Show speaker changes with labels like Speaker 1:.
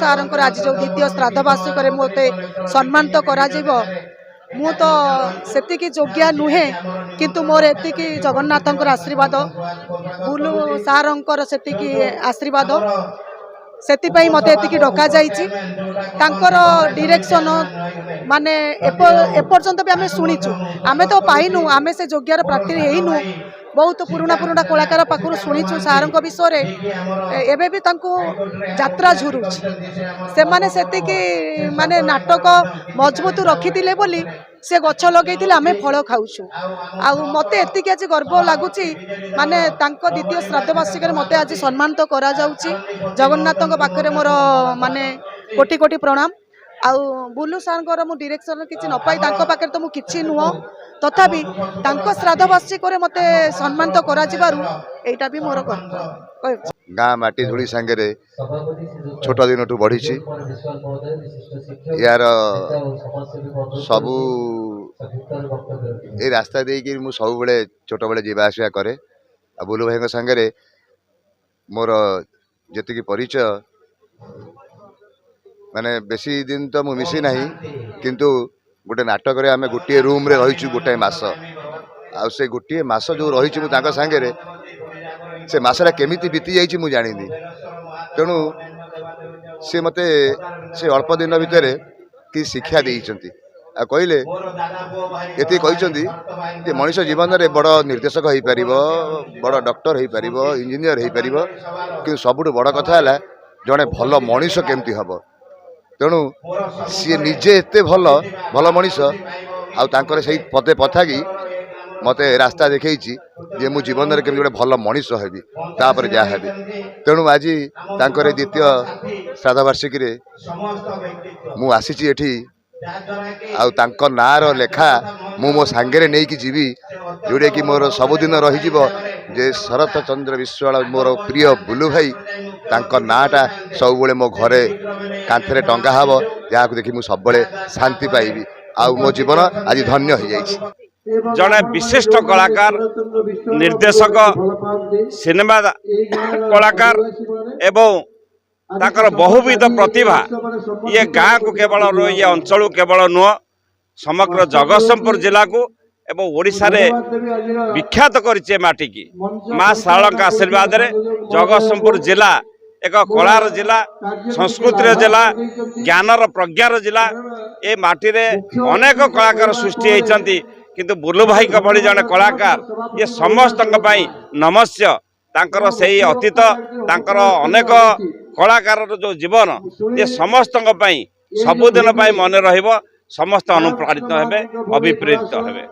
Speaker 1: सार आज जो द्वितीय श्राद्ध वार्षिक मत सम्मानित मु तो सेतिकी योग्य नुहे किंतु मोर एतिकी जगन्नाथ आशीर्वाद बुलू सार सेतिकी आशीर्वाद से मत एतिकी डका जाइछि तांकर डायरेक्शन माने एपर्यंत भी आमे शुणीचु आमे तो पाइनु आमे से योग्यर प्रार्थी हेइनु बहुत पुराना पुराना कलाकार पाखु शुणीचु सार विषय एबे भी तांको यात्रा झुरुछि से माने सेतिकी माने नाटक मजबूत रखिथिले बोली से गछ लगे आमे फल खाऊछु आ मते एतिकी आज गर्व लगुच माने तांको द्वितीय श्राद्ध वार्षिक मते आज सम्मानित करा जाउछि जगन्नाथ पाखरे मोर माने कोटि कोटि प्रणाम आउ बुलू सार मु डायरेक्शन किछि न पाई तांको पाखरे तो मु किछि नुह तथापि तांको श्राद्ध वार्षिक मते सम्मानित करा जिबारु एटा भी मोर गर्व
Speaker 2: गाँ माटी धूली सांगे छोट दिन ठू बढ़ी यार सबू ये रास्ता देकी मु सब बेले छोट बेले जीवा आसा करे आ बुलू भाई सांगे मोर जी परिचय माने बेसी दिन तो मु मिसी नहीं किंतु गोटे नाटक आम गोटे रूम रे रहीचु गोटे मास आ से गोटे मास जो रहीचु सांगे से मासटा केमिति बीती जाइए मुझे जानी तेणु सी मते से अल्प दिन भितर कि शिक्षा देइचंती आ कहले ये कहते मनीष जीवन में बड़ निर्देशक हो पार बड़ डॉक्टर हो पार इंजीनियर हो पार कि सबुठ बड़ कथा है जड़े भल मनीष केमती हम तेणु सी निजे एत भल भल मनीष आर से पदे पथाकी मते रास्ता देखी जे मु जीवन में केमती गोटे भल मनीष हेबी तापर जहाँ हेबी तेणु आज द्वितीय श्राद्ध वार्षिक मु आसी एठी आउ नार लेखा मु मो सांगे नहीं कि जीवी जोड़े कि मोर सबुदिन रही जे शरत चंद्र विश्वाल मोर प्रिय बुलू भाई नाटा सब मो घरे कांथरे टंगा हब जहाँ देखी मुझे सब शांति पाइबी आउ मो जीवन आज धन्य हो जाइए
Speaker 3: जड़े विशिष्ट कलाकार निर्देशक सिनेमा कलाकार एवं ताकर बहुविध प्रतिभा ये गाँ को केवल ये अंचल केवल नुह समग्र जगतसिंहपुर जिला को एवं ओडिशा रे विख्यात करिचे माटी की माँ शारदा आशीर्वाद रे जगतसिंहपुर जिला एक कलार जिला संस्कृतिर जिला ज्ञानर प्रज्ञार जिला ए माटी रे अनेक कलाकार सृष्टि होती किंतु बुलू भाई भली जड़े कलाकार ये समस्त नमस्य तांकर से अतीत तांकर अनेक कलाकार जो जीवन ये समस्त सबुदिन मन रहिबो समस्त अनुप्राणित हेबे अभिप्रेरित हेबे।